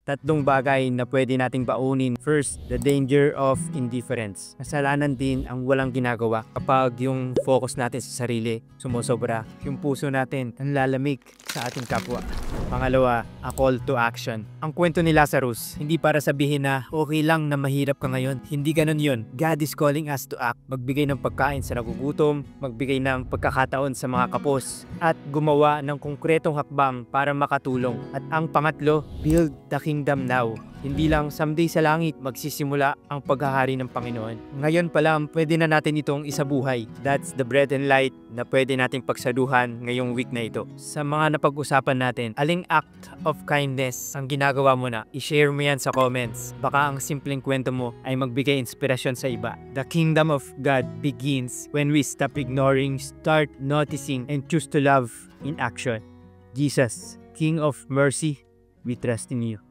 Tatlong bagay na pwede nating baunin. First, the danger of indifference. Kasalanan din ang walang ginagawa. Kapag yung focus natin sa sarili sumusobra, yung puso natin ang lalamig sa ating kapwa. Pangalawa, a call to action. Ang kwento ni Lazarus, hindi para sabihin na okay lang na mahirap ka ngayon. Hindi ganun yun. God is calling us to act. Magbigay ng pagkain sa nagugutom, magbigay ng pagkakataon sa mga kapos, at gumawa ng konkretong hakbang para makatulong. At ang pangatlo, build the kingdom now. Hindi lang someday sa langit magsisimula ang paghahari ng Panginoon. Ngayon pa lang pwede na natin itong isabuhay. That's the bread and light na pwede nating pagsaduhan ngayong week na ito. Sa mga napag-usapan natin, aling act of kindness ang ginagawa mo na? I-share mo yan sa comments. Baka ang simpleng kwento mo ay magbigay inspirasyon sa iba. The kingdom of God begins when we stop ignoring, start noticing, and choose to love in action. Jesus, King of mercy, we trust in you.